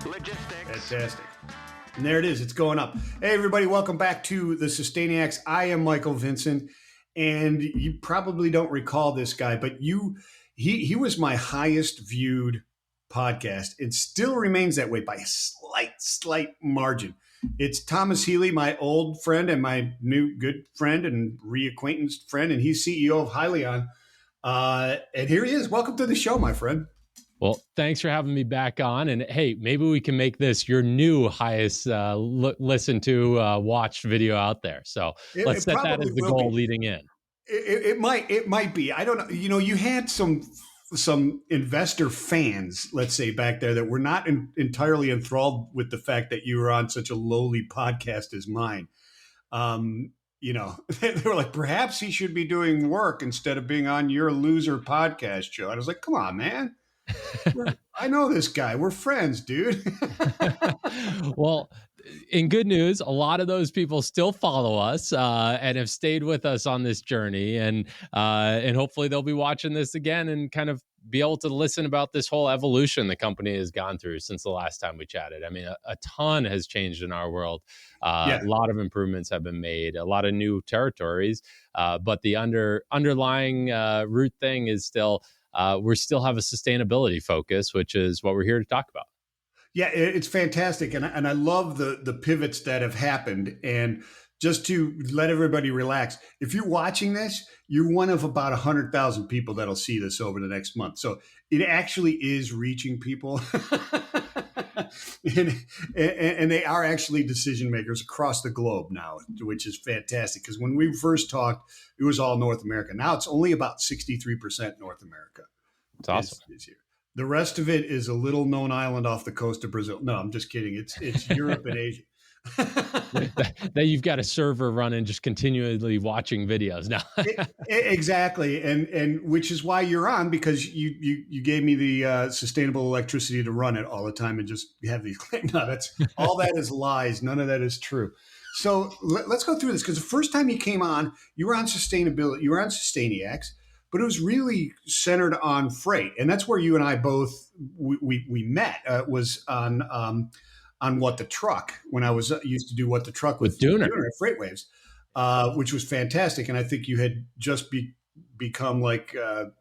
Logistics. Fantastic. And there it is. It's going up. Hey, everybody. Welcome back to the Sustainiacs. I am Michael Vincent, and you probably don't recall this guy, but he was my highest viewed podcast and still remains that way by a slight margin. It's Thomas Healy, my old friend and my new good friend and reacquaintanced friend, and he's CEO of Hyliion. And here he is. Welcome to the show, my friend. Well, thanks for having me back on. And hey, maybe we can make this your new highest listened to, watched video out there. So let's set that as the goal leading in. It might be. I don't know. You know, you had some investor fans, let's say, back there that were not entirely enthralled with the fact that you were on such a lowly podcast as mine. You know, they were like, perhaps he should be doing work instead of being on your loser podcast show. And I was like, come on, man. I know this guy. We're friends, dude. Well, in good news, a lot of those people still follow us and have stayed with us on this journey, and hopefully they'll be watching this again and kind of be able to listen about this whole evolution the company has gone through since the last time we chatted. I mean, a ton has changed in our world. A lot of improvements have been made, a lot of new territories, but the underlying root thing is still. We still have a sustainability focus, which is what we're here to talk about. Yeah, it's fantastic. And I love the pivots that have happened. And just to let everybody relax, if you're watching this, you're one of about 100,000 people that'll see this over the next month. So it actually is reaching people. and they are actually decision makers across the globe now, which is fantastic. Because when we first talked, it was all North America. Now it's only about 63% North America. It's awesome. Is here. The rest of it is a little known island off the coast of Brazil. No, I'm just kidding. It's Europe and Asia. That you've got a server running, just continually watching videos now. Exactly, and which is why you're on, because you gave me the sustainable electricity to run it all the time and just have these. No, that's all. That is lies. None of that is true. So let's go through this, because the first time you came on, you were on sustainability. You were on Sustainiacs, but it was really centered on freight, and that's where you and I both we met. Was on What the Truck, when I was used to do What the Truck with Dooner at FreightWaves, which was fantastic. And I think you had just become like,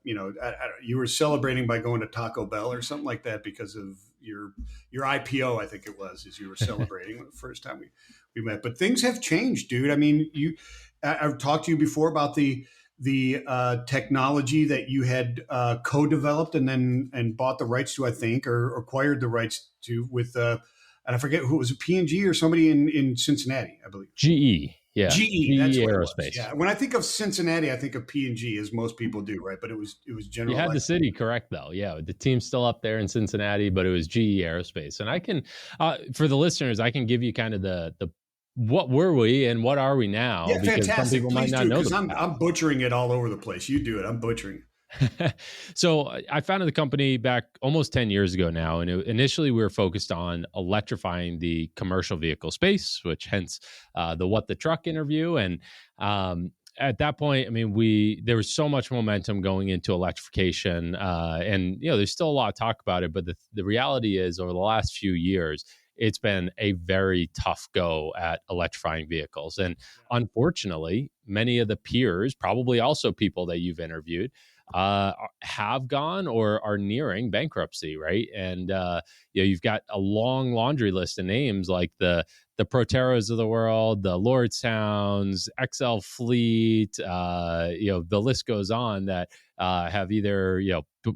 you were celebrating by going to Taco Bell or something like that because of your IPO, I think it was, as you were celebrating the first time we met. But things have changed, dude. I mean, I've talked to you before about the technology that you had co-developed and bought the rights to, I think, or acquired the rights to with and I forget who it was, a P&G or somebody in Cincinnati, I believe. GE, yeah. GE, that's what Aerospace. It was. Yeah. When I think of Cincinnati, I think of P&G, as most people do, right? But it was General. You had the city correct, though. Yeah, the team's still up there in Cincinnati, but it was GE Aerospace. And I can, for the listeners, I can give you kind of the what were we and what are we now? Yeah, because fantastic. Some people Please might not know. Because I'm butchering it all over the place. You do it. I'm butchering it. So I founded the company back almost 10 years ago now. And initially we were focused on electrifying the commercial vehicle space, which hence the What the Truck interview. And at that point, I mean, there was so much momentum going into electrification. And, there's still a lot of talk about it. But the reality is, over the last few years, it's been a very tough go at electrifying vehicles. And unfortunately, many of the peers, probably also people that you've interviewed, have gone or are nearing bankruptcy, right? And you've got a long laundry list of names like the Proteros of the world, the Lordstowns, XL Fleet, the list goes on, that have either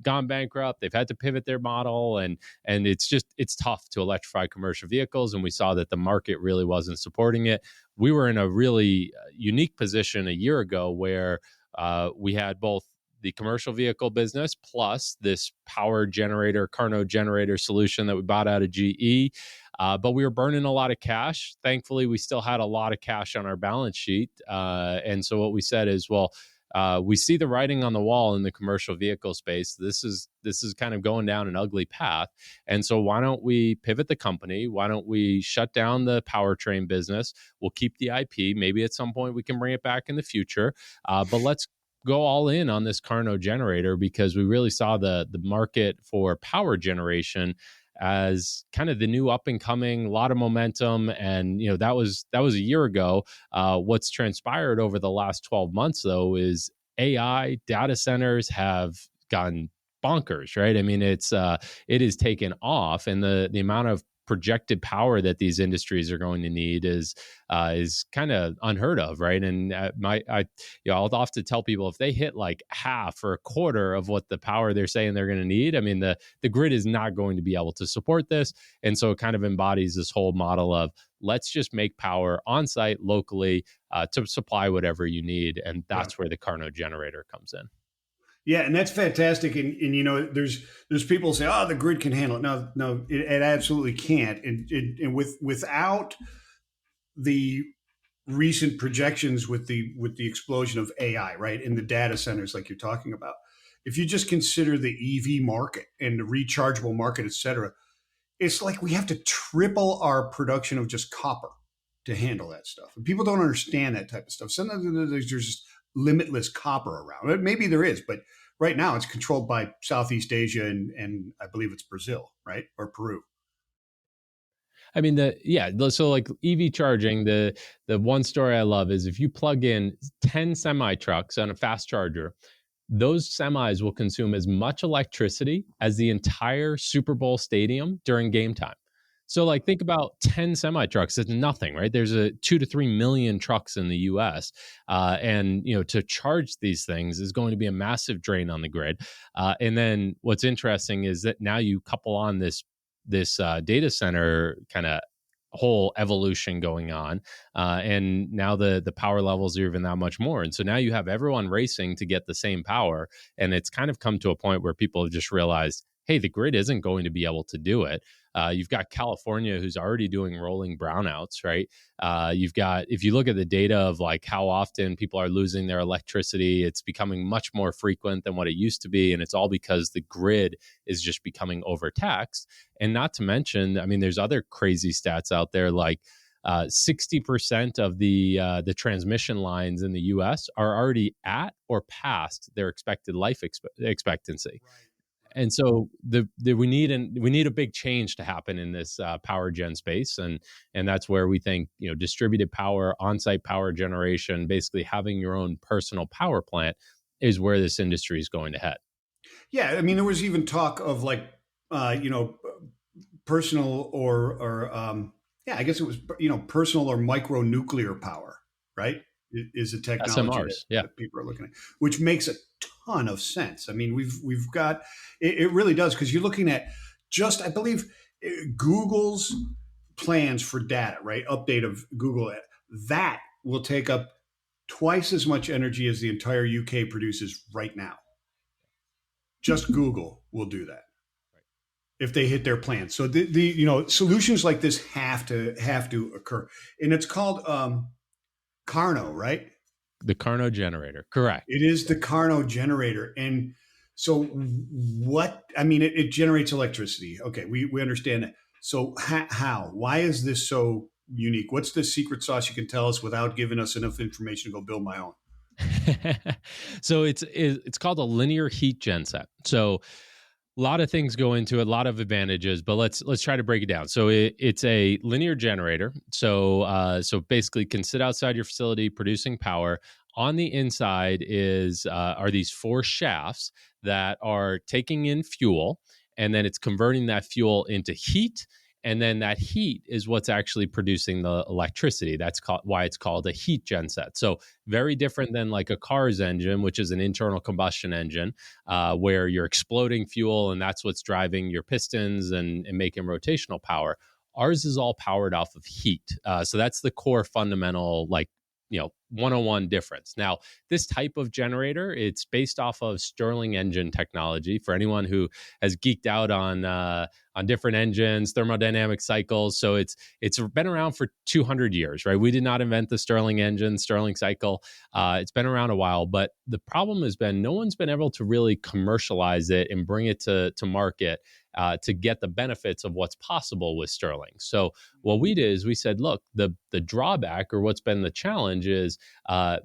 gone bankrupt, they've had to pivot their model, and it's tough to electrify commercial vehicles. And we saw that the market really wasn't supporting it. We were in a really unique position a year ago where we had both the commercial vehicle business plus this power generator, KARNO generator solution that we bought out of GE. But we were burning a lot of cash. Thankfully, we still had a lot of cash on our balance sheet. And so what we said is, we see the writing on the wall in the commercial vehicle space. This is kind of going down an ugly path. And so why don't we pivot the company? Why don't we shut down the powertrain business? We'll keep the IP. Maybe at some point we can bring it back in the future. But let's go all in on this KARNO generator, because we really saw the market for power generation as kind of the new up and coming, a lot of momentum. And that was a year ago. What's transpired over the last 12 months though is AI data centers have gone bonkers, right? I mean, it is taken off, and the amount of projected power that these industries are going to need is kind of unheard of, right? And I'll often tell people, if they hit like half or a quarter of what the power they're saying they're going to need, I mean, the grid is not going to be able to support this. And so it kind of embodies this whole model of, let's just make power on site locally to supply whatever you need, and that's where the KARNO generator comes in. Yeah, and that's fantastic. And there's people who say, oh, the grid can handle it. No, it absolutely can't. And without the recent projections with the explosion of AI, right, in the data centers like you're talking about, if you just consider the EV market and the rechargeable market, et cetera, it's like we have to triple our production of just copper to handle that stuff. And people don't understand that type of stuff. Sometimes there's just limitless copper around. Maybe there is, but right now it's controlled by Southeast Asia and I believe it's Brazil, right? Or Peru. I mean, so like EV charging, the one story I love is if you plug in 10 semi trucks on a fast charger, those semis will consume as much electricity as the entire Super Bowl stadium during game time. So like, think about 10 semi trucks. It's nothing, right? There's 2 to 3 million trucks in the US. And, to charge these things is going to be a massive drain on the grid. And then what's interesting is that now you couple on this data center kind of whole evolution going on. And now the power levels are even that much more. And so now you have everyone racing to get the same power. And it's kind of come to a point where people have just realized, hey, the grid isn't going to be able to do it. You've got California, who's already doing rolling brownouts, right? You've got, if you look at the data of like how often people are losing their electricity, it's becoming much more frequent than what it used to be. And it's all because the grid is just becoming overtaxed. And not to mention, I mean, there's other crazy stats out there, like 60% of the transmission lines in the US are already at or past their expected life expectancy. Right. And so we need a big change to happen in this power gen space, and that's where we think distributed power, on-site power generation, basically having your own personal power plant, is where this industry is going to head. Yeah, I mean, there was even talk of like personal or I guess it was personal or micro nuclear power, right? Is a technology that people are looking at, which makes a ton of sense. I mean, we've got it really does, because you're looking at just, I believe, Google's plans for data, right? Update of Google, that will take up twice as much energy as the entire UK produces right now. Just Google will do that if they hit their plan. So the solutions like this have to occur, and it's called KARNO, right? The KARNO generator, correct. It is the KARNO generator. And so it generates electricity. Okay, we understand that. So how? Why is this so unique? What's the secret sauce you can tell us without giving us enough information to go build my own? So it's called a linear heat genset. So a lot of things go into it, a lot of advantages, but let's try to break it down. So it's a linear generator. So basically, can sit outside your facility producing power. On the inside are these 4 shafts that are taking in fuel, and then it's converting that fuel into heat. And then that heat is what's actually producing the electricity. That's why it's called a heat genset. So very different than like a car's engine, which is an internal combustion engine, where you're exploding fuel and that's what's driving your pistons and making rotational power. Ours is all powered off of heat. So that's the core fundamental, 101 difference. Now, this type of generator, it's based off of Stirling engine technology. For anyone who has geeked out on different engines, thermodynamic cycles, so it's been around for 200 years, right? We did not invent the Stirling engine, Stirling cycle. It's been around a while, but the problem has been no one's been able to really commercialize it and bring it to market to get the benefits of what's possible with Stirling. So what we did is we said, look, the drawback, or what's been the challenge, is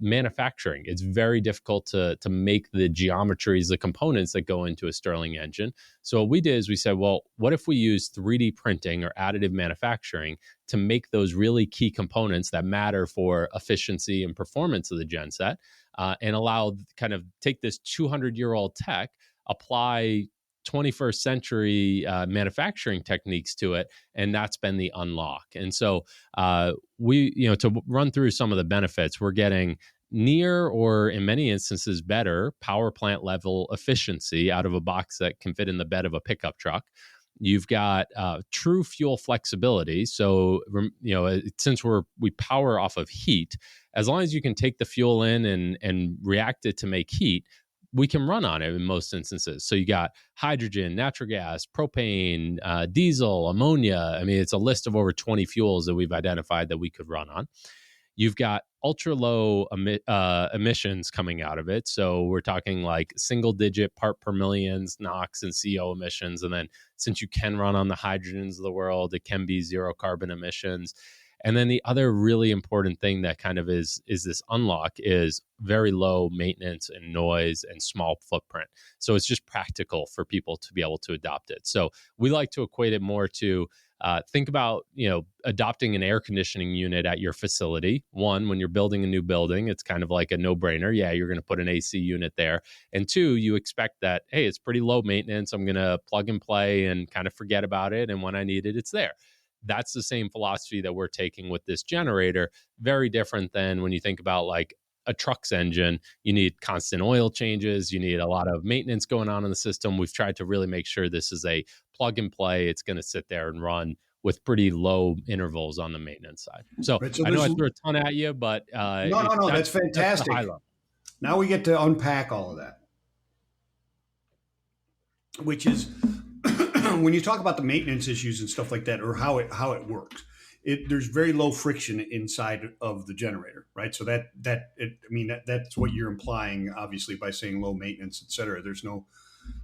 manufacturing. It's very difficult to make the geometries, the components that go into a Stirling engine. So what we did is we said, well, what if we use 3D printing or additive manufacturing to make those really key components that matter for efficiency and performance of the genset, and allow kind of take this 200-year-old tech, apply 21st century manufacturing techniques to it, and that's been the unlock. And so we, to run through some of the benefits, we're getting near, or in many instances better, power plant level efficiency out of a box that can fit in the bed of a pickup truck. You've got true fuel flexibility. So, since we power off of heat, as long as you can take the fuel in and react it to make heat, we can run on it in most instances. So you got hydrogen, natural gas, propane, diesel, ammonia. I mean, it's a list of over 20 fuels that we've identified that we could run on. You've got ultra low emissions coming out of it. So we're talking like single digit part per millions, NOx and CO emissions. And then since you can run on the hydrogens of the world, it can be zero carbon emissions. And then the other really important thing that kind of is this unlock is very low maintenance and noise and small footprint. So it's just practical for people to be able to adopt it. So we like to equate it more to think about, adopting an air conditioning unit at your facility. One, when you're building a new building, it's kind of like a no-brainer. Yeah, you're going to put an AC unit there. And two, you expect that, hey, it's pretty low maintenance. I'm going to plug and play and kind of forget about it. And when I need it, it's there. That's the same philosophy that we're taking with this generator. Very different than when you think about like a truck's engine. You need constant oil changes. You need a lot of maintenance going on in the system. We've tried to really make sure this is a plug and play. It's going to sit there and run with pretty low intervals on the maintenance side. So, right, so I know I threw a ton at you, but no, that's fantastic. That's now we get to unpack all of that, which is when you talk about the maintenance issues and stuff like that, or how it works. There's very low friction inside of the generator, right? So that's what you're implying, obviously, by saying low maintenance, et cetera. There's no,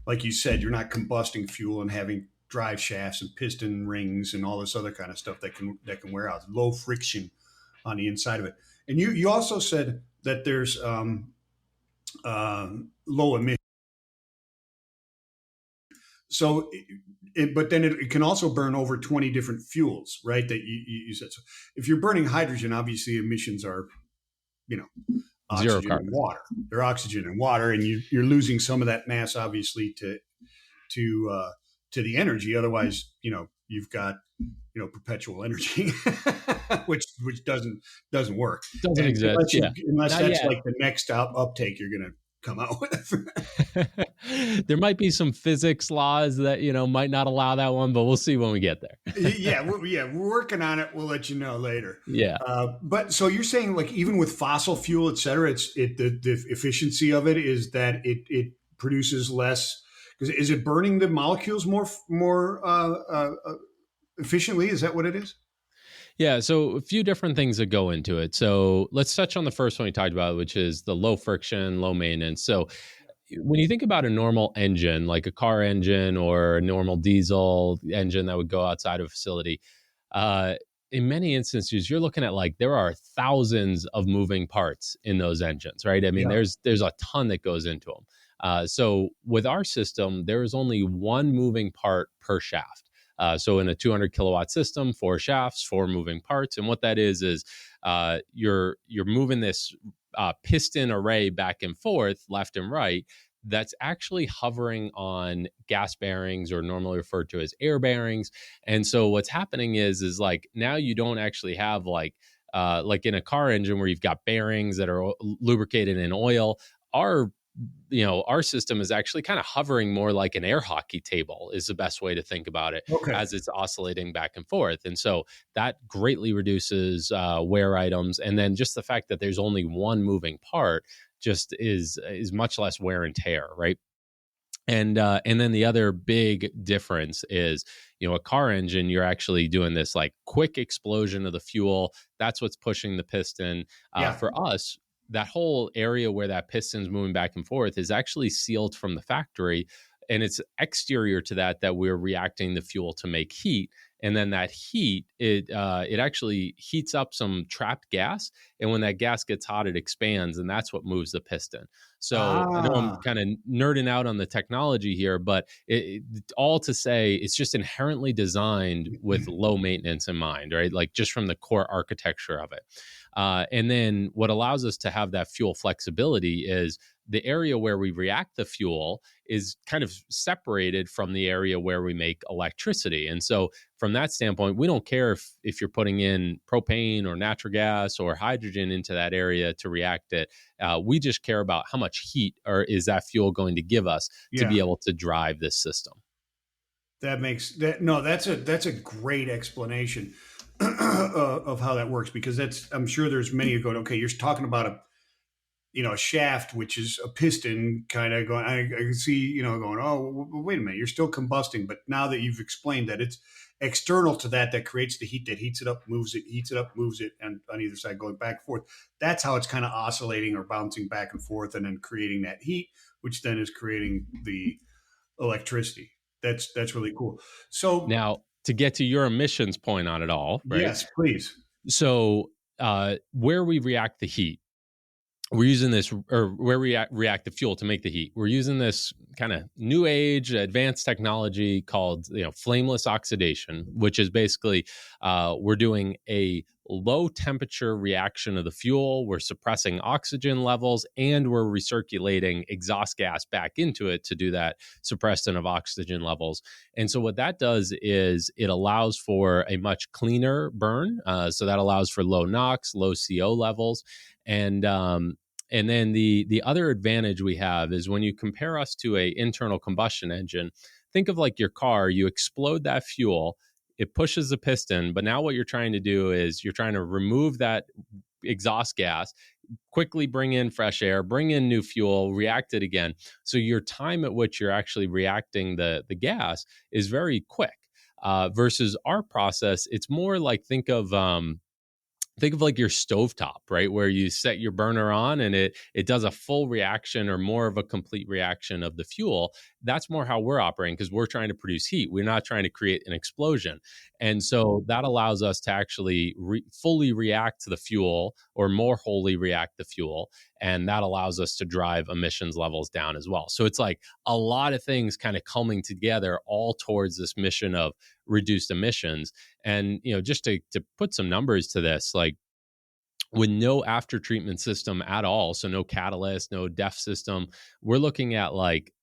like you said, you're not combusting fuel and having drive shafts and piston rings and all this other kind of stuff that can wear out. Low friction on the inside of it. And you also said that there's low emission. So, but then it can also burn over 20 different fuels, right? That you said. So if you're burning hydrogen, obviously emissions are, oxygen and water. They're oxygen and water, and you're losing some of that mass, obviously, to the energy. Otherwise, you've got perpetual energy, which doesn't work. Doesn't exist. Unless that's yet. Like the next uptake you're going to come out with. There might be some physics laws that might not allow that one, but we'll see when we get there. we're working on it. We'll let you know later. Yeah. But so you're saying, like, even with fossil fuel, et cetera, the efficiency of it is that it produces less. Because is it burning the molecules more efficiently? Is that what it is? Yeah, so a few different things that go into it. So let's touch on the first one we talked about, which is the low friction, low maintenance. So when you think about a normal engine, like a car engine or a normal diesel engine that would go outside of a facility, in many instances, you're looking at like there are thousands of moving parts in those engines, right? I mean, there's a ton that goes into them. So with our system, there is only one moving part per shaft. So in a 200 kilowatt system, 4 shafts, 4 moving parts. And what that is you're moving this piston array back and forth, left and right, that's actually hovering on gas bearings, or normally referred to as air bearings. And so what's happening is like now you don't actually have like in a car engine where you've got bearings that are lubricated in oil. Our system is actually kind of hovering more like an air hockey table is the best way to think about it, as it's oscillating back and forth. And so that greatly reduces wear items. And then just the fact that there's only one moving part just is much less wear and tear, right? And then the other big difference is, a car engine, you're actually doing this like quick explosion of the fuel. That's what's pushing the piston. For us, that whole area where that piston's moving back and forth is actually sealed from the factory. and it's exterior to that we're reacting the fuel to make heat. And then that heat, it actually heats up some trapped gas, and when that gas gets hot, it expands, and that's what moves the piston. So I know I'm Ah, kind of nerding out on the technology here, but all to say, it's just inherently designed with low maintenance in mind, right? Like just from the core architecture of it. And then what allows us to have that fuel flexibility is the area where we react the fuel is kind of separated from the area where we make electricity. And so from that standpoint, we don't care if you're putting in propane or natural gas or hydrogen into that area to react it. We just care about how much heat or is that fuel going to give us to yeah. be able to drive this system. That makes that no. That's a great explanation of how that works, because that's, I'm sure there's many who go, okay, you're talking about a shaft, which is a piston kind of going. I can see, going, oh, wait a minute, you're still combusting. But now that you've explained that it's external to that creates the heat that heats it up, moves it, heats it up, moves it, and on either side going back and forth. That's how it's kind of oscillating or bouncing back and forth, and then creating that heat, which then is creating the electricity. That's really cool. So Now, to get to your emissions point on it all, right? yes, please. So, where we react the heat, we're using this, or where we react the fuel to make the heat, we're using this kind of new age advanced technology called flameless oxidation, which is basically we're doing a low temperature reaction of the fuel, we're suppressing oxygen levels, and we're recirculating exhaust gas back into it to do that suppression of oxygen levels. And so what that does is it allows for a much cleaner burn, so that allows for low NOx, low CO levels. And then the other advantage we have is when you compare us to a internal combustion engine, think of like your car, you explode that fuel, it pushes the piston, but now what you're trying to do is you're trying to remove that exhaust gas, quickly bring in fresh air, bring in new fuel, react it again. So your time at which you're actually reacting the gas is very quick. Versus our process, it's more like think of like your stovetop, right? Where you set your burner on and it does a full reaction or more of a complete reaction of the fuel. That's more how we're operating, because we're trying to produce heat. We're not trying to create an explosion. And so that allows us to actually fully react to the fuel, or more wholly react the fuel. And that allows us to drive emissions levels down as well. So it's like a lot of things kind of coming together all towards this mission of reduced emissions. And just to put some numbers to this, like with no after treatment system at all, so no catalyst, no DEF system, we're looking at like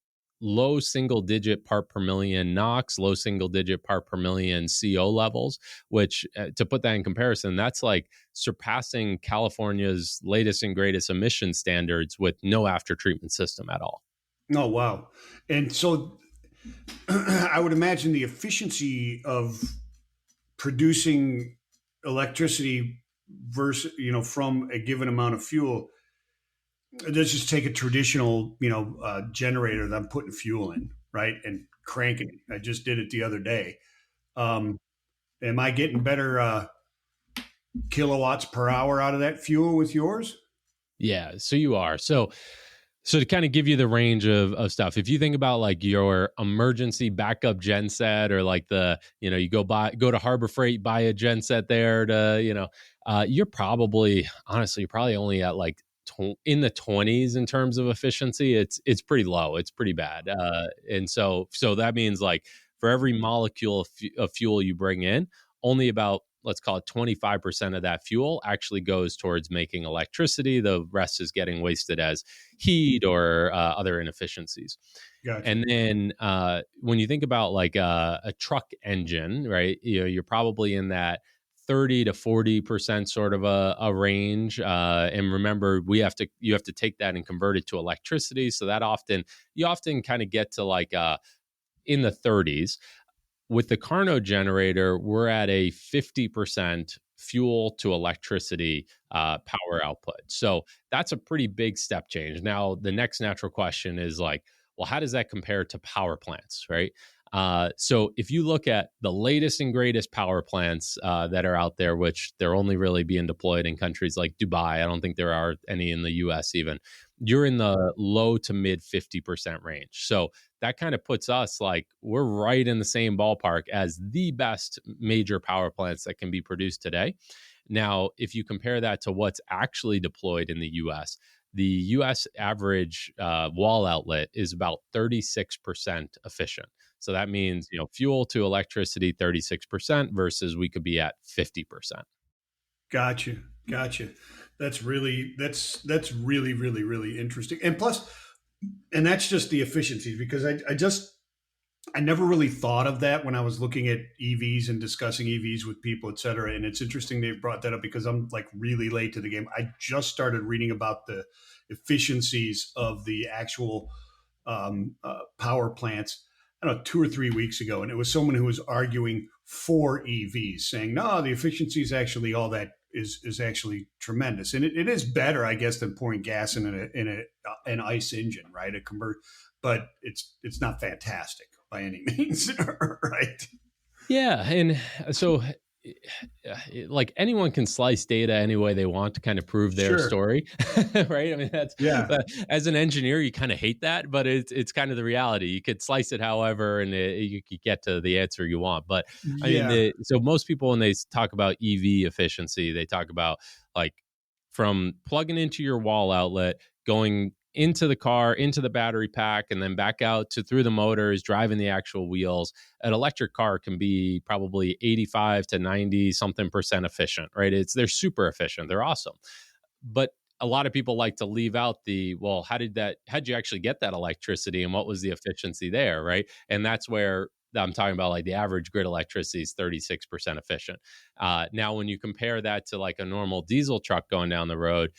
low single digit part per million NOx, low single digit part per million CO levels, which to put that in comparison, that's like surpassing California's latest and greatest emission standards with no after treatment system at all. Oh, wow. And so I would imagine the efficiency of producing electricity versus, from a given amount of fuel. Let's just take a traditional, generator that I'm putting fuel in, right, and cranking it. I just did it the other day. Um, am I getting better kilowatts per hour out of that fuel with yours? Yeah, so you are. So to kind of give you the range of stuff, if you think about like your emergency backup genset, or like you go to Harbor Freight, buy a genset there to, you're probably only at like in the 20s in terms of efficiency. It's pretty low. It's pretty bad. And so that means like for every molecule of fuel you bring in, only about, let's call it 25% of that fuel actually goes towards making electricity. The rest is getting wasted as heat or other inefficiencies. Gotcha. And then when you think about like a truck engine, right, you're probably in that 30 to 40% sort of a range. And remember, you have to take that and convert it to electricity. So that you often kind of get to like in the 30s. With the KARNO generator, we're at a 50% fuel to electricity power output. So that's a pretty big step change. Now, the next natural question is like, well, how does that compare to power plants, right? So if you look at the latest and greatest power plants that are out there, which they're only really being deployed in countries like Dubai, I don't think there are any in the US even, you're in the low to mid 50% range. So that kind of puts us like we're right in the same ballpark as the best major power plants that can be produced today. Now, if you compare that to what's actually deployed in the US, the US average wall outlet is about 36% efficient. So that means, fuel to electricity 36% versus we could be at 50%. Gotcha. Gotcha. That's really, really, really interesting. And plus, and that's just the efficiencies, because I never really thought of that when I was looking at EVs and discussing EVs with people, et cetera. And it's interesting they brought that up, because I'm like really late to the game. I just started reading about the efficiencies of the actual power plants, I don't know, 2 or 3 weeks ago. And it was someone who was arguing for EVs, saying, no, the efficiency is actually all that is actually tremendous. And it is better, I guess, than pouring gas in an ICE engine, right? But it's not fantastic by any means, right? Yeah. And so like anyone can slice data any way they want to kind of prove their Sure. story, right? I mean, as an engineer, you kind of hate that, but it's kind of the reality. You could slice it however, and you could get to the answer you want. But I mean, so most people, when they talk about EV efficiency, they talk about like from plugging into your wall outlet, going into the car, into the battery pack, and then back out to through the motors, driving the actual wheels. An electric car can be probably 85 to 90 something percent efficient, right? They're super efficient. They're awesome. But a lot of people like to leave out well, how'd you actually get that electricity, and what was the efficiency there, right? And that's where I'm talking about, like the average grid electricity is 36% efficient. Now, when you compare that to like a normal diesel truck going down the road,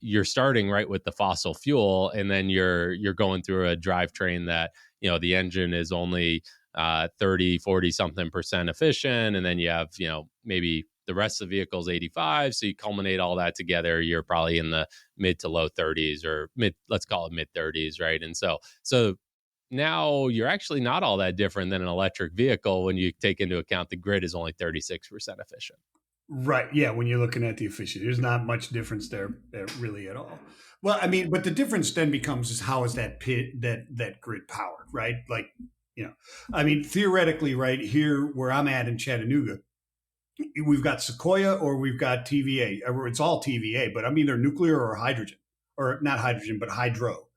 you're starting right with the fossil fuel, and then you're going through a drivetrain that, the engine is only 30, 40 something percent efficient. And then you have, maybe the rest of the vehicle is 85. So you culminate all that together, you're probably in the mid to low 30s, or let's call it mid 30s. Right. And so now you're actually not all that different than an electric vehicle when you take into account the grid is only 36% efficient. Right. Yeah. When you're looking at the efficiency, there's not much difference there really at all. Well, I mean, but the difference then becomes is how is that that grid powered, right? Like, I mean, theoretically, right here where I'm at in Chattanooga, we've got Sequoia or we've got TVA. It's all TVA, but I'm either nuclear or hydrogen, or not hydrogen, but hydro.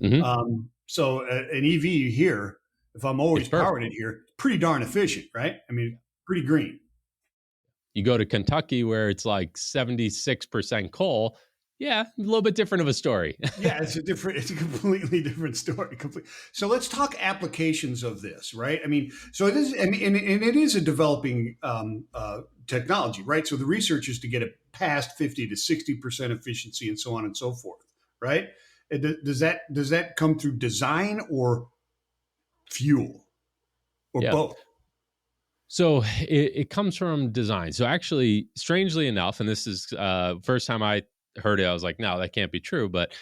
Mm-hmm. So an EV here, if I'm always powering it here, pretty darn efficient, right? I mean, pretty green. You go to Kentucky where it's like 76% coal. Yeah, a little bit different of a story. Yeah, it's a completely different story. So let's talk applications of this, right? I mean, so it is, and it is a developing technology, right? So the research is to get it past 50 to 60% efficiency and so on and so forth, right? Does that come through design or fuel or both? So it comes from design. So actually, strangely enough, and this is first time I heard it, I was like, no, that can't be true. But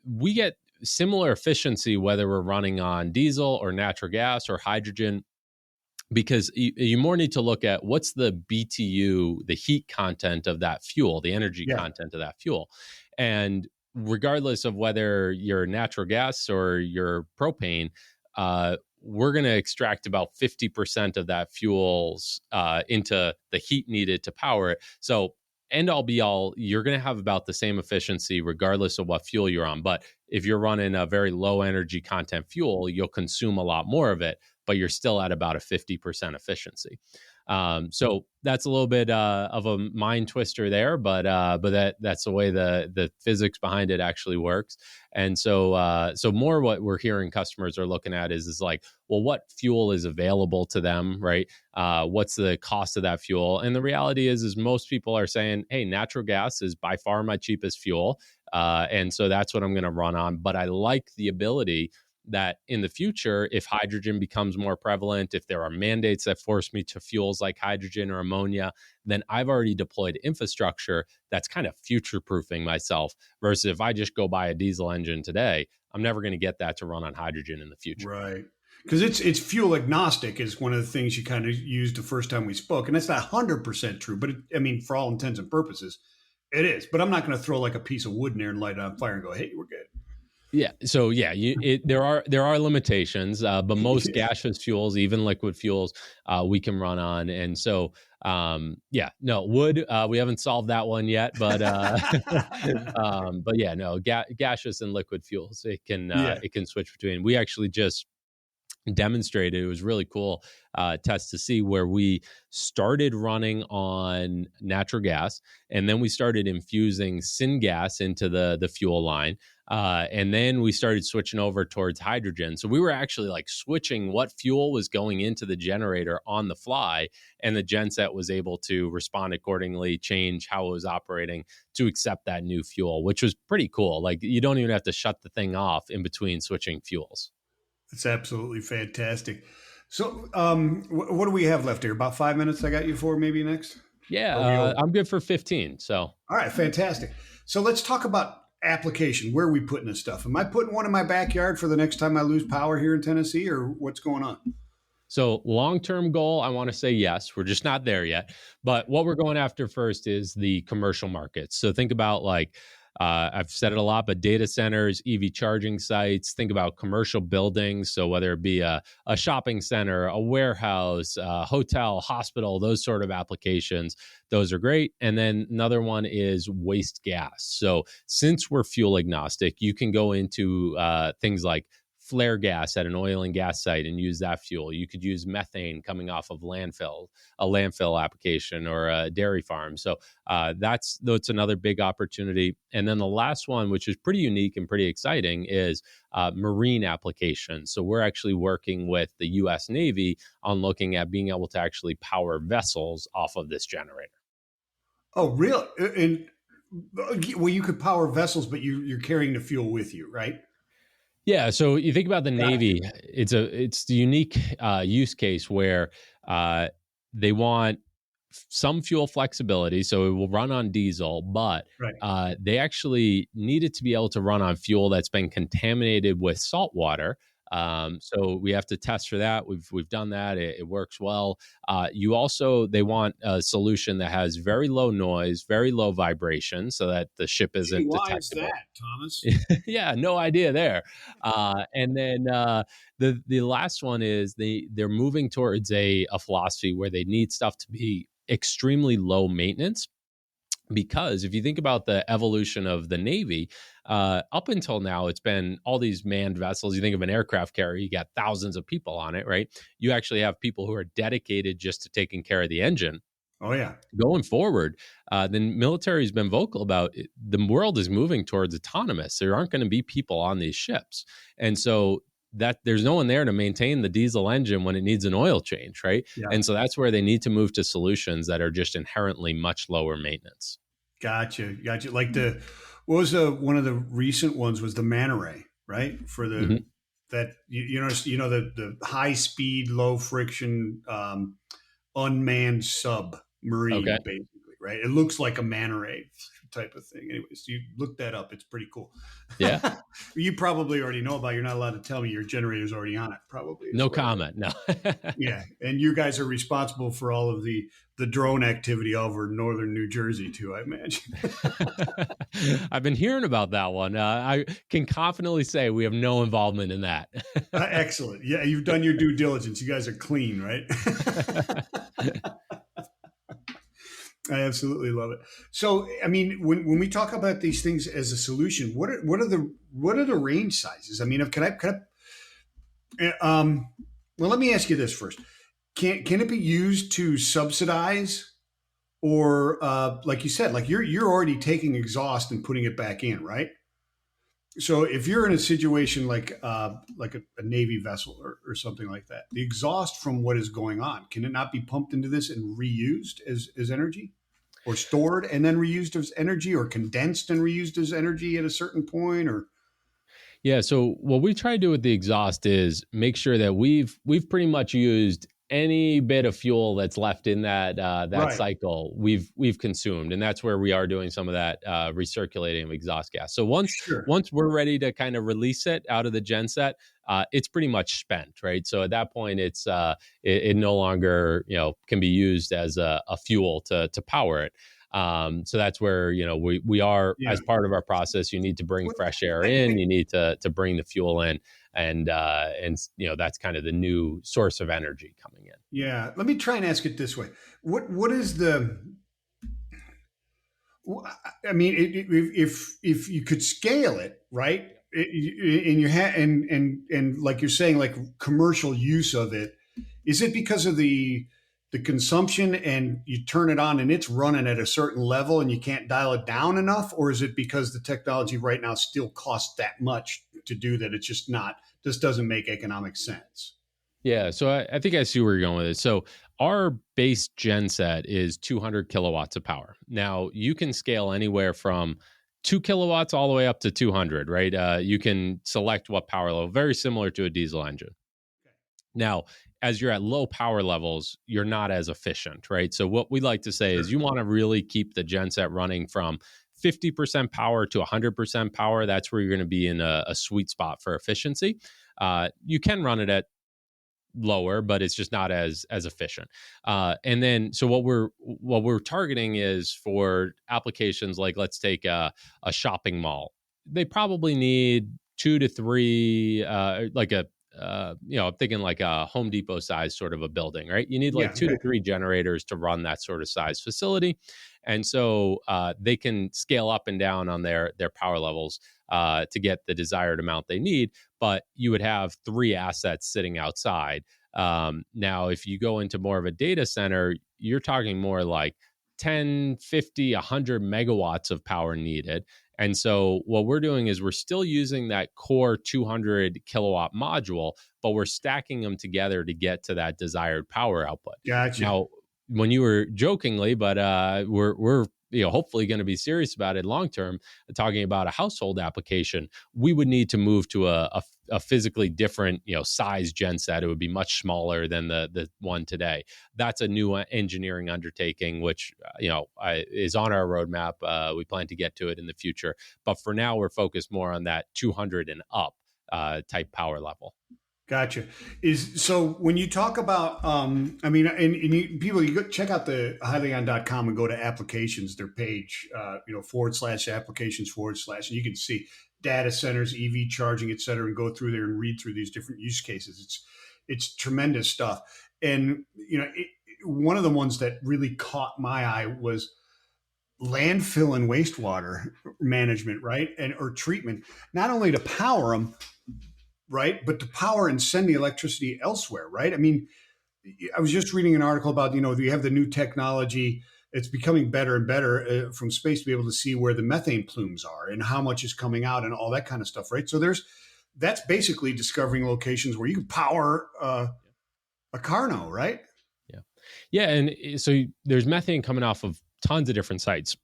we get similar efficiency whether we're running on diesel or natural gas or hydrogen, because you more need to look at what's the BTU, the heat content of that fuel, the energy content of that fuel. And regardless of whether you're natural gas or you're propane, we're going to extract about 50% of that fuels into the heat needed to power it. So end all be all, you're going to have about the same efficiency regardless of what fuel you're on. But if you're running a very low energy content fuel, you'll consume a lot more of it, but you're still at about a 50% efficiency. So that's a little bit of a mind twister there, but that's the way the physics behind it actually works. And so more what we're hearing customers are looking at is like, well, what fuel is available to them, right? What's the cost of that fuel? And the reality is most people are saying, hey, natural gas is by far my cheapest fuel. And so that's what I'm going to run on. But I like the ability that in the future, if hydrogen becomes more prevalent, if there are mandates that force me to fuels like hydrogen or ammonia, then I've already deployed infrastructure that's kind of future-proofing myself, versus if I just go buy a diesel engine today, I'm never going to get that to run on hydrogen in the future. Right. Because it's fuel agnostic is one of the things you kind of used the first time we spoke. And that's not 100% true, but I mean, for all intents and purposes, it is. But I'm not going to throw like a piece of wood in there and light it on fire and go, hey, we're good. Yeah. So yeah, there are limitations, but most gaseous fuels, even liquid fuels, we can run on. And so yeah, no wood. We haven't solved that one yet, but yeah, no gaseous and liquid fuels. Yeah. It can switch between. We actually just demonstrated. It was really cool test to see where we started running on natural gas, and then we started infusing syngas into the fuel line, and then we started switching over towards hydrogen. So we were actually like switching what fuel was going into the generator on the fly, and the genset was able to respond accordingly, change how it was operating to accept that new fuel, which was pretty cool. Like you don't even have to shut the thing off in between switching fuels. It's absolutely fantastic. So, what do we have left here? About 5 minutes I got you for maybe next? Yeah, Are we over? I'm good for 15. So, All right, fantastic. So let's talk about application. Where are we putting this stuff? Am I putting one in my backyard for the next time I lose power here in Tennessee, or what's going on? long-term goal, I want to say yes. We're just not there yet. But what we're going after first is the commercial markets. So think about like I've said it a lot, but data centers, EV charging sites, think about commercial buildings. So whether it be a shopping center, a warehouse, a hotel, hospital, those sort of applications, those are great. And then another one is waste gas. So since we're fuel agnostic, you can go into things like flare gas at an oil and gas site and use that fuel. You could use methane coming off of a landfill application or a dairy farm. So that's another big opportunity. And then the last one, which is pretty unique and pretty exciting, is marine applications. So we're actually working with the U.S. Navy on looking at being able to actually power vessels off of this generator. Oh, really? And well, you could power vessels, but you're carrying the fuel with you, right? Yeah, so you think about the Gotcha. Navy. It's the unique use case where they want some fuel flexibility, so it will run on diesel, but Right. they actually need it to be able to run on fuel that's been contaminated with salt water. So we have to test for that. We've done that. It works well. They want a solution that has very low noise, very low vibration, so that the ship Gee, isn't why is detectable. that, Thomas? Yeah, no idea there. And then the last one is they're moving towards a philosophy where they need stuff to be extremely low maintenance. Because if you think about the evolution of the Navy, up until now, it's been all these manned vessels. You think of an aircraft carrier, you got thousands of people on it, right? You actually have people who are dedicated just to taking care of the engine. Oh yeah. Going forward, the military has been vocal about it. The world is moving towards autonomous. There aren't going to be people on these ships. And so that there's no one there to maintain the diesel engine when it needs an oil change, right? Yeah. And so that's where they need to move to solutions that are just inherently much lower maintenance. Gotcha. Like what was one of the recent ones was the manta ray, right? For the Mhm. that the high speed, low friction, unmanned submarine, Okay. basically, right? It looks like a manta ray type of thing. Anyways, you look that up; it's pretty cool. Yeah. You probably already know about it. You're not allowed to tell me your generator's already on it. Probably is No what I read. comment. No. Yeah, and you guys are responsible for all of the drone activity over northern New Jersey too, I imagine. I've been hearing about that one. I can confidently say we have no involvement in that. Excellent. Yeah, you've done your due diligence. You guys are clean, right? I absolutely love it. So, I mean, when we talk about these things as a solution, what are the range sizes? I mean, well, let me ask you this first. Can it be used to subsidize, or like you said, like you're already taking exhaust and putting it back in, right? So if you're in a situation like a Navy vessel or something like that, the exhaust from what is going on, can it not be pumped into this and reused as energy, or stored and then reused as energy, or condensed and reused as energy at a certain point? Or Yeah. So what we try to do with the exhaust is make sure that we've pretty much used any bit of fuel that's left in that right, cycle we've consumed, and that's where we are doing some of that recirculating of exhaust gas. So sure, once we're ready to kind of release it out of the genset, it's pretty much spent, right? So at that point, it no longer can be used as a fuel to power it. So that's where, we are, Yeah. as part of our process, you need to bring What, fresh air in, you need to bring the fuel in, and that's kind of the new source of energy coming in. yeah. Let me try and ask it this way. What is the, I mean, if you could scale it, right? And you have, and like you're saying, like commercial use of it, is it because of the consumption and you turn it on and it's running at a certain level and you can't dial it down enough, or is it because the technology right now still costs that much to do that? It's just not. This doesn't make economic sense. Yeah, so I think I see where you're going with it. So our base gen set is 200 kilowatts of power. Now you can scale anywhere from 2 kilowatts all the way up to 200, right? You can select what power level, very similar to a diesel engine. Now, as you're at low power levels, you're not as efficient, right? So what we like to say is Sure. you want to really keep the genset running from 50% power to 100% power. That's where you're going to be in a sweet spot for efficiency. You can run it at lower, but it's just not as efficient. And then, so what we're targeting is for applications like, let's take a shopping mall. They probably need 2 to 3, like a I'm thinking like a Home Depot size sort of a building, right? You need like Yeah. two Okay. to three generators to run that sort of size facility, and so they can scale up and down on their power levels to get the desired amount they need. But you would have 3 assets sitting outside. Now, if you go into more of a data center, you're talking more like 10, 50, 100 megawatts of power needed. And so what we're doing is we're still using that core 200 kilowatt module, but we're stacking them together to get to that desired power output. Gotcha. Now, when you were jokingly, but we're hopefully going to be serious about it long term, talking about a household application, we would need to move to a physically different size genset. It would be much smaller than the one today. That's a new engineering undertaking, which is on our roadmap. We plan to get to it in the future, but for now we're focused more on that 200 and up type power level. Gotcha. Is so when you talk about, I mean, and people, you go check out the Hyliion.com and go to applications, their page, / applications / and you can see data centers, EV charging, et cetera, and go through there and read through these different use cases. It's tremendous stuff. And, one of the ones that really caught my eye was landfill and wastewater management, right? Or treatment, not only to power them, right? But to power and send the electricity elsewhere, right? I mean, I was just reading an article about, you have the new technology. It's becoming better and better from space to be able to see where the methane plumes are and how much is coming out and all that kind of stuff, right? So that's basically discovering locations where you can power a KARNO, right? Yeah. Yeah. And so there's methane coming off of tons of different sites,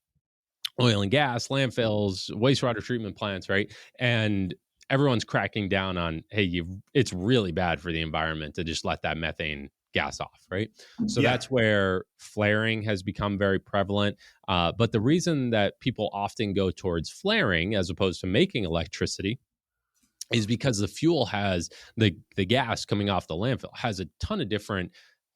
oil and gas, landfills, wastewater treatment plants, right? And everyone's cracking down on, hey, it's really bad for the environment to just let that methane gas off, right? So Yeah. that's where flaring has become very prevalent. But the reason that people often go towards flaring as opposed to making electricity is because the fuel has the gas coming off the landfill has a ton of different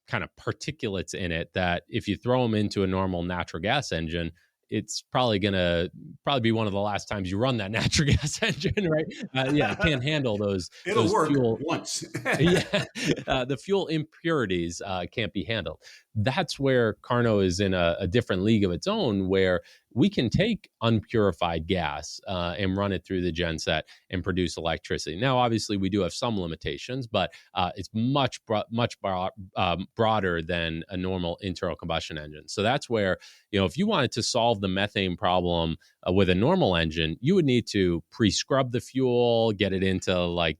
kind of particulates in it that if you throw them into a normal natural gas engine, it's probably be one of the last times you run that natural gas engine, right? Yeah, it can't handle It'll those work fuel. once. Yeah, the fuel impurities can't be handled. That's where KARNO is in a different league of its own, where we can take unpurified gas and run it through the genset and produce electricity. Now, obviously, we do have some limitations, but it's much broader than a normal internal combustion engine. So that's where, if you wanted to solve the methane problem with a normal engine, you would need to pre-scrub the fuel, get it into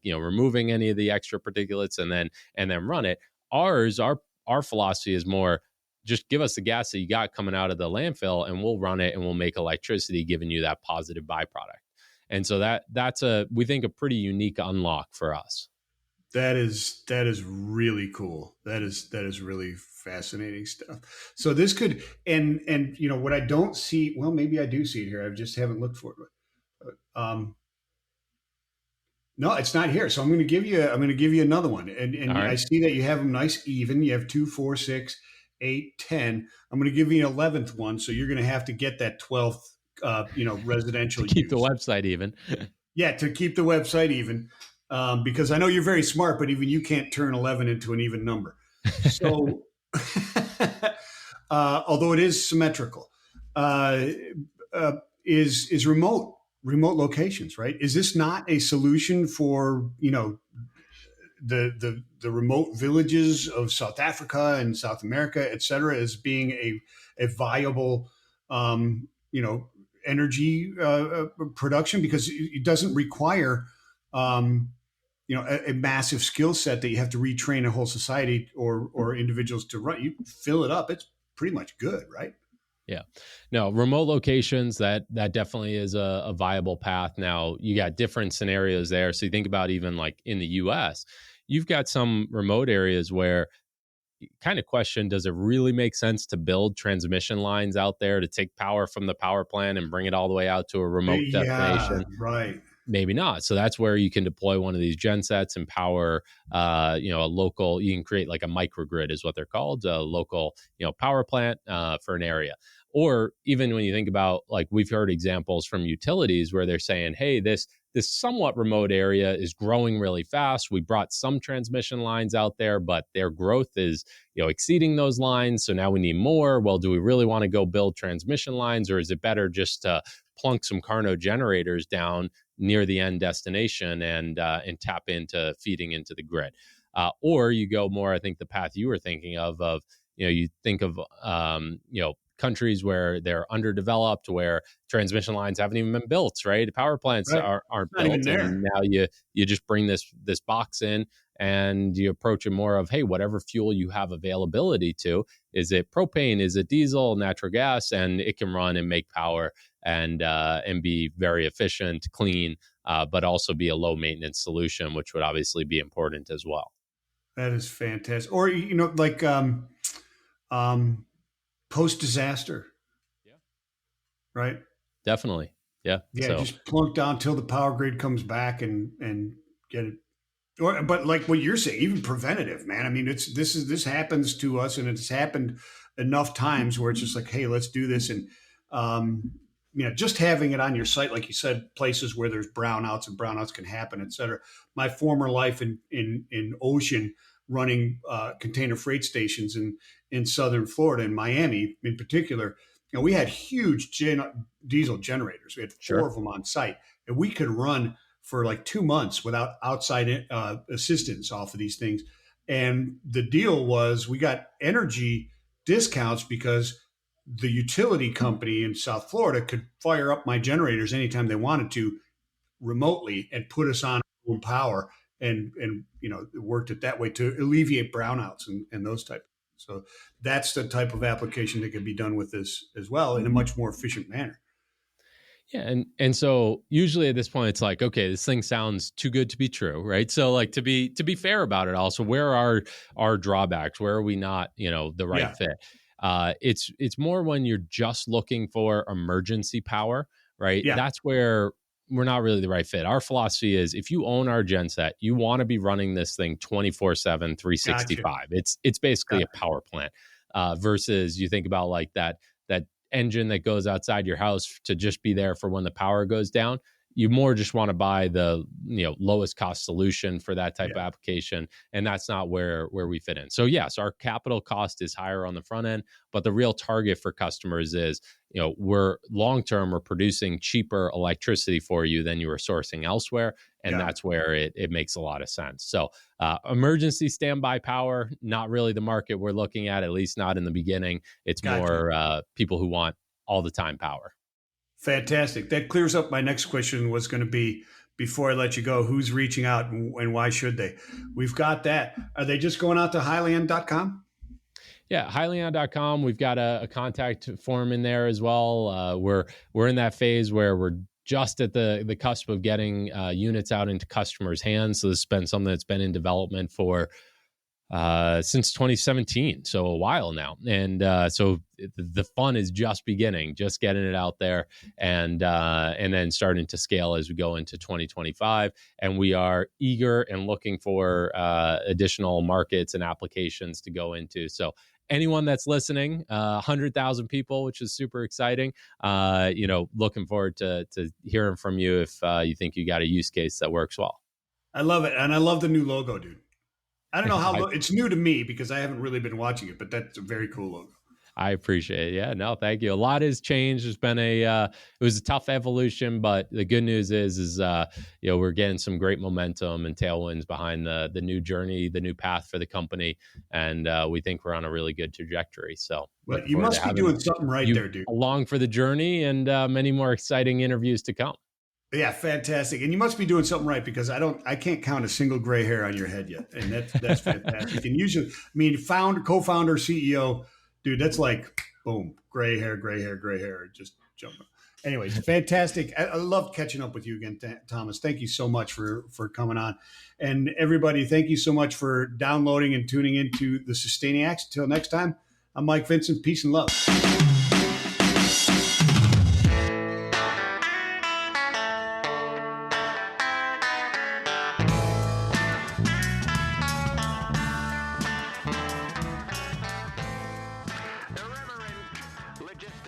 removing any of the extra particulates, and then run it. Our philosophy is more, just give us the gas that you got coming out of the landfill and we'll run it and we'll make electricity, giving you that positive byproduct. And so that's we think a pretty unique unlock for us. That is really cool. That is really fascinating stuff. So this could, and what I don't see, well, maybe I do see it here. I just haven't looked for it. No, it's not here. So I'm going to give you another one. And All I right. see that you have them nice even. You have 2, 4, 6, 8, 10. I'm going to give you an 11th one. So you're going to have to get that 12th, To residential keep the use. website even. Yeah, to keep the website even, because I know you're very smart, but even you can't turn 11 into an even number. So, although it is symmetrical, uh, is remote locations, right? Is this not a solution for the remote villages of South Africa and South America, et cetera, as being a viable um, you know energy production, because it doesn't require um, a massive skill set that you have to retrain a whole society or individuals to run. You fill it up, it's pretty much good, right? Yeah. No, remote locations, that definitely is a viable path. Now, you got different scenarios there. So you think about even like in the US, you've got some remote areas where you kind of question, does it really make sense to build transmission lines out there to take power from the power plant and bring it all the way out to a remote Yeah, destination? right. Maybe not. So that's where you can deploy one of these gen sets and power, a local, you can create like a microgrid is what they're called, a local, power plant for an area. Or even when you think about, like, we've heard examples from utilities where they're saying, hey, this somewhat remote area is growing really fast. We brought some transmission lines out there, but their growth is, exceeding those lines. So now we need more. Well, do we really want to go build transmission lines, or is it better just to plunk some KARNO generators down near the end destination and tap into feeding into the grid? Or you go more, I think the path you were thinking of you think of countries where they're underdeveloped, where transmission lines haven't even been built, right? Power plants Right. aren't Not even built, there. and now you just bring this box in and you approach it more of, hey, whatever fuel you have availability to, is it propane, is it diesel, natural gas, and it can run and make power and be very efficient, clean, but also be a low maintenance solution, which would obviously be important as well. That is fantastic. Or like um, post disaster, Yeah, right? definitely. Yeah. Yeah, So just plunk down till the power grid comes back and get it. But like what you're saying, even preventative, man. I mean, this happens to us, and it's happened enough times where it's just like, hey, let's do this, and um, just having it on your site, like you said, places where there's brownouts and brownouts can happen, et cetera. My former life in ocean, running container freight stations in southern Florida, in Miami in particular, we had huge diesel generators. We had four sure. of them on site, and we could run for like 2 months without outside assistance off of these things. And the deal was we got energy discounts because the utility company in South Florida could fire up my generators anytime they wanted to remotely and put us on our own power. And it worked it that way to alleviate brownouts and those type. So that's the type of application that can be done with this as well in a much more efficient manner. Yeah, and so usually at this point it's like, okay, this thing sounds too good to be true, right? So like, to be fair about it, also, where are our drawbacks? Where are we not, the right Yeah, fit? It's more when you're just looking for emergency power, right? yeah, That's where we're not really the right fit. Our philosophy is, if you own our genset, you want to be running this thing 24/7, gotcha, 365. It's basically a gotcha. power plant. Versus you think about like that engine that goes outside your house to just be there for when the power goes down. You more just want to buy the lowest cost solution for that type of Yeah, application, and that's not where we fit in. So yes, our capital cost is higher on the front end, but the real target for customers is, we're long term, we're producing cheaper electricity for you than you were sourcing elsewhere, and yeah, that's where it makes a lot of sense. So emergency standby power, not really the market we're looking at least not in the beginning. It's gotcha. more people who want all the time power. Fantastic. That clears up my next question was going to be, before I let you go, who's reaching out and why should they? We've got that. Are they just going out to Hyliion.com? Yeah, Hyliion.com. We've got a contact form in there as well. We're in that phase where we're just at the cusp of getting units out into customers' hands. So this has been something that's been in development for since 2017, so a while now, and so the fun is just beginning, just getting it out there, and then starting to scale as we go into 2025. And we are eager and looking for additional markets and applications to go into. So anyone that's listening, 100,000 people, which is super exciting. Looking forward to hearing from you if you think you got a use case that works well. I love it. And I love the new logo, dude. I don't know how it's new to me because I haven't really been watching it, but that's a very cool logo. I appreciate it. Yeah, no, thank you. A lot has changed. There's been it was a tough evolution, but the good news is we're getting some great momentum and tailwinds behind the new journey, the new path for the company, and we think we're on a really good trajectory. So, well, you must be doing something right there, dude. Along for the journey, and many more exciting interviews to come. Yeah, fantastic. And you must be doing something right because I can't count a single gray hair on your head yet, and that's fantastic. And usually, co-founder, CEO. Dude, that's like, boom, gray hair, just jumping. Anyways, fantastic. I love catching up with you again, Thomas. Thank you so much for coming on. And everybody, thank you so much for downloading and tuning into the Sustainiacs. Until next time, I'm Mike Vincent. Peace and love. Logistics.